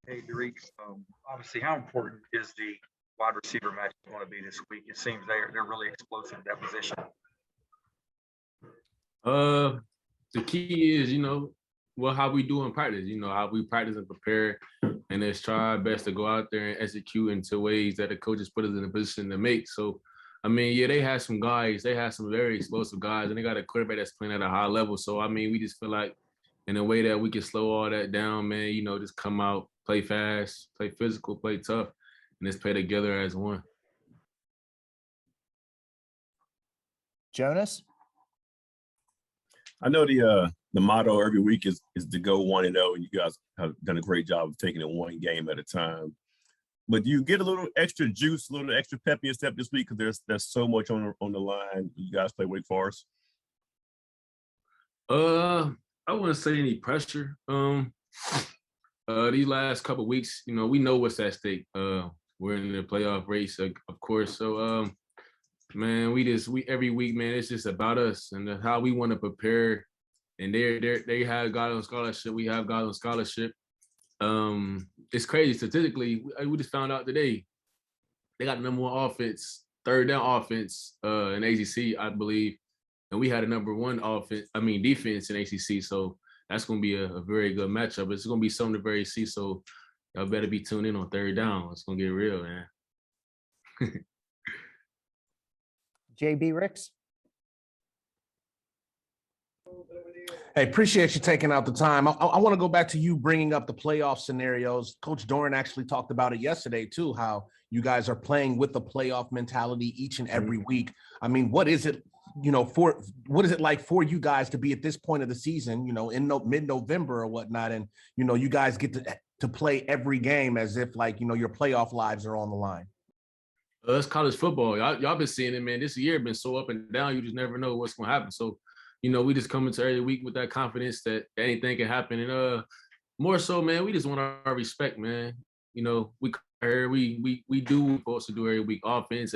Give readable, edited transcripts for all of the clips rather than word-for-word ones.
Hey, Derrek, obviously, how important is the wide receiver match going to be this week? It seems they're really explosive at that position. Uh, the key is, well, how we do in practice, how we practice and prepare, and let's try our best to go out there and execute into ways that the coaches put us in a position to make. So, I mean, yeah, they have some guys, they have some very explosive guys, and they got a quarterback that's playing at a high level. So, I mean, we just feel like in a way that we can slow all that down, man, just come out, play fast, play physical, play tough, and let's play together as one. Jonas? I know the motto every week is to go 1-0, and you guys have done a great job of taking it one game at a time. But do you get a little extra juice, a little extra pep in your step this week because there's so much on the line? You guys play Wake Forest. I wouldn't say any pressure. These last couple of weeks, we know what's at stake. We're in the playoff race, of course. So, man, we every week, man, it's just about us and how we want to prepare. And they have guys on scholarship. We have guys on scholarship. It's crazy. Statistically, we just found out today they got the number one offense, third down offense in ACC, I believe, and we had a number one defense in ACC. So that's going to be a very good matchup. It's going to be something to very see. So y'all better be tuned in on third down. It's going to get real, man. JB Ricks? Hey, appreciate you taking out the time. I want to go back to you bringing up the playoff scenarios. Coach Doran actually talked about it yesterday too, how you guys are playing with the playoff mentality each and every week. I mean, what is it like for you guys to be at this point of the season, in mid-November or whatnot, and you guys get to play every game as if like your playoff lives are on the line? It's college football. Y'all been seeing it, man. This year been so up and down. You just never know what's going to happen. So, we just come into every week with that confidence that anything can happen. And more so, man, we just want our respect, man. We do what we're supposed to do every week, offense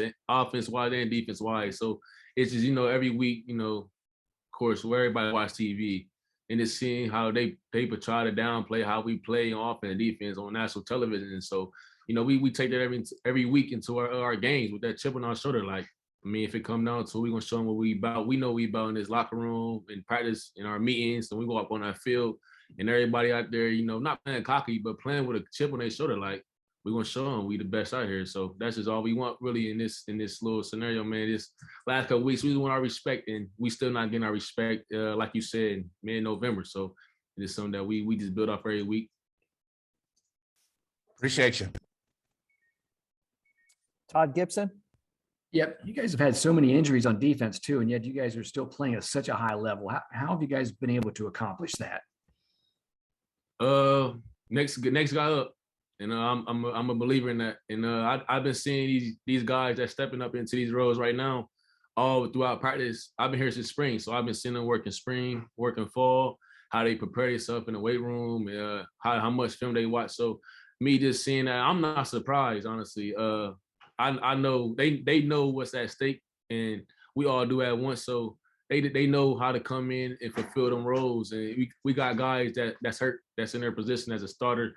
wise and defense wise. So it's just, every week, of course, where everybody watch TV and just seeing how they try to downplay how we play on offense and defense on national television. And so, we take that every week into our games with that chip on our shoulder. Like, I mean, if it come down to it, we're going to show them what we about. We know we about in this locker room, in practice, in our meetings. So we go up on our field and everybody out there, not playing cocky, but playing with a chip on their shoulder. Like, we're going to show them we the best out here. So that's just all we want really in this little scenario, man. This last couple of weeks, we want our respect, and we still not getting our respect, like you said, mid-November. So it's something that we just build off every week. Appreciate you. Todd Gibson? Yep, you guys have had so many injuries on defense too, and yet you guys are still playing at such a high level. How have you guys been able to accomplish that? Next guy up, and I'm a believer in that. And I've been seeing these guys that stepping up into these roles right now, all throughout practice. I've been here since spring, so I've been seeing them working spring, working fall, how they prepare themselves in the weight room, how much film they watch. So me just seeing that, I'm not surprised, honestly. I know they know what's at stake, and we all do at once. So they know how to come in and fulfill them roles. And we got guys that's hurt, that's in their position as a starter.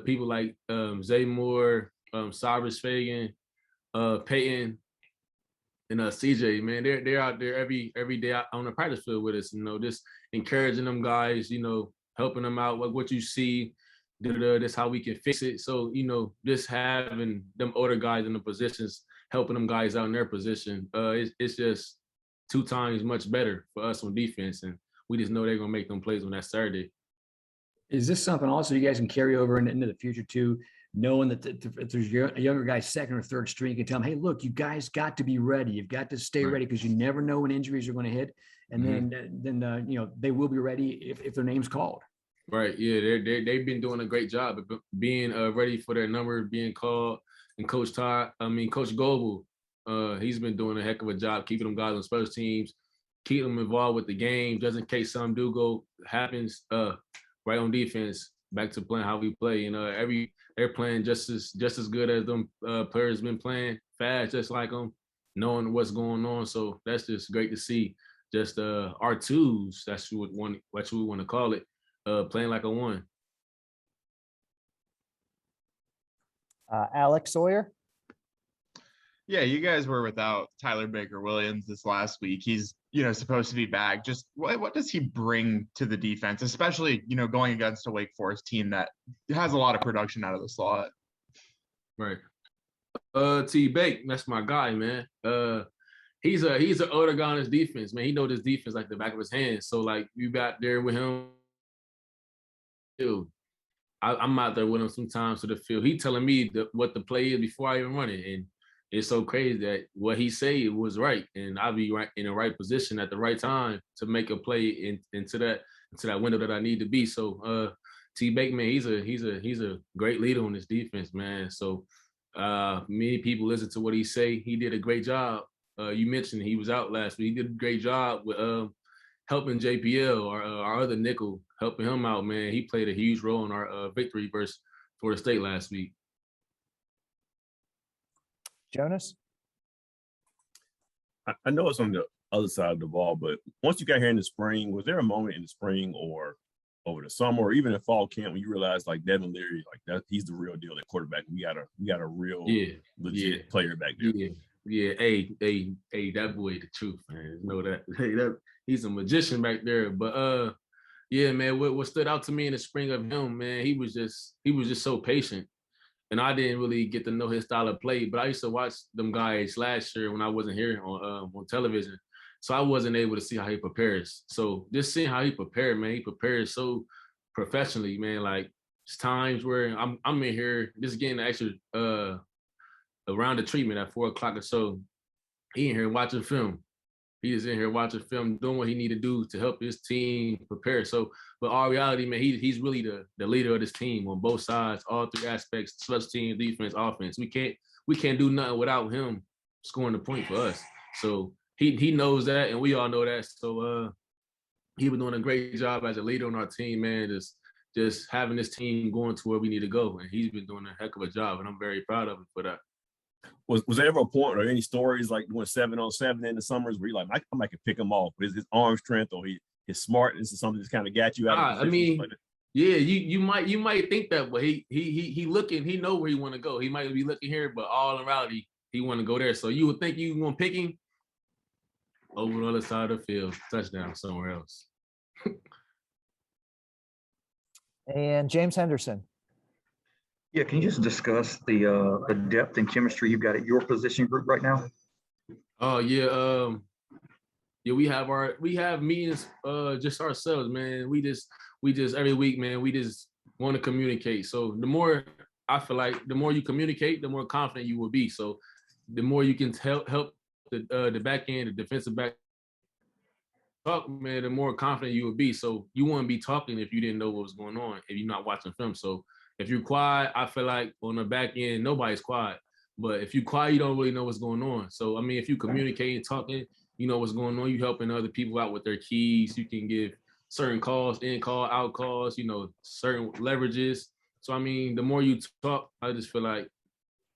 People like Zay Moore, Cyrus Fagan, Peyton, and CJ. Man, they're out there every day out on the practice field with us. Just encouraging them guys. Helping them out. What you see. That's how we can fix it. So, just having them older guys in the positions, helping them guys out in their position, it's just 2 times much better for us on defense. And we just know they're going to make them plays on that Saturday. Is this something also you guys can carry over into the future too, knowing that if there's a younger guy, second or third string, you can tell them, hey, look, you guys got to be ready. You've got to stay ready because you never know when injuries are going to hit. And then they will be ready if their name's called. Right. Yeah, they've been doing a great job of being ready for their number being called. And Coach Goebel, he's been doing a heck of a job keeping them guys on special teams, keeping them involved with the game, just in case something happens right on defense. Back to playing how we play. They're playing just as good as them players been playing, fast just like them, knowing what's going on. So that's just great to see. Just our twos. That's what we want to call it. Playing like a one. Alex Sawyer. Yeah, you guys were without Tyler Baker-Williams this last week. He's, supposed to be back. Just what does he bring to the defense, especially, going against a Wake Forest team that has a lot of production out of the slot? Right. T. Bake, that's my guy, man. He's an older guy on his defense, man. He knows his defense like the back of his hand. So like you got there with him. I'm out there with him sometimes to the field. He telling me what the play is before I even run it. And it's so crazy that what he say was right. And I'll be right in the right position at the right time to make a play into that window that I need to be. So T. Bake, man, he's a great leader on this defense, man. So many people listen to what he say. He did a great job. You mentioned he was out last week. He did a great job with helping JPL, our other nickel, helping him out, man. He played a huge role in our victory versus Florida State last week. Jonas. I know it's on the other side of the ball, but once you got here in the spring, was there a moment in the spring or over the summer or even in fall camp when you realized like Devin Leary, like that he's the real deal at quarterback? We got a real legit player back there. Yeah. Hey, that boy, the truth, man. Know that. Hey, he's a magician back there. But yeah, man, what stood out to me in the spring of him, man, he was just so patient. And I didn't really get to know his style of play, but I used to watch them guys last year when I wasn't here on television. So I wasn't able to see how he prepares. So just seeing how he prepared, man, he prepares so professionally, man. Like it's times where I'm in here just getting the extra around the treatment at 4:00 or so. He in here watching film. He is in here watching film, doing what he need to do to help his team prepare. So, but our reality, man, he's really the leader of this team on both sides, all three aspects: special team, defense, offense. We can't do nothing without him scoring the point for us. So he knows that, and we all know that. So he was doing a great job as a leader on our team, man. Just having this team going to where we need to go, and he's been doing a heck of a job, and I'm very proud of him for that. Was there ever a point or any stories like doing 7-on-7 in the summers where you're like, I might could pick him off, but his arm strength or his smartness is something that's kind of got you out of position? Yeah, you might think that, but he looking, he know where he want to go. He might be looking here, but all in reality, he want to go there. So you would think you gonna pick him over the other side of the field, touchdown somewhere else. And James Henderson. Yeah, can you just discuss the depth and chemistry you've got at your position group right now? Oh yeah, we have meetings just ourselves, man. We just every week, man. We just want to communicate. So the more I feel like the more you communicate, the more confident you will be. So the more you can help the back end, the defensive back talk, man, the more confident you will be. So you wouldn't be talking if you didn't know what was going on, if you're not watching film. So if you're quiet, I feel like on the back end, nobody's quiet. But if you're quiet, you don't really know what's going on. So, I mean, if you communicate and talking, you know what's going on. You helping other people out with their keys. You can give certain calls, in call, out calls, certain leverages. So, I mean, the more you talk, I just feel like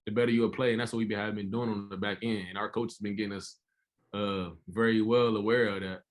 the better you'll play. And that's what we've been doing on the back end. And our coach has been getting us very well aware of that.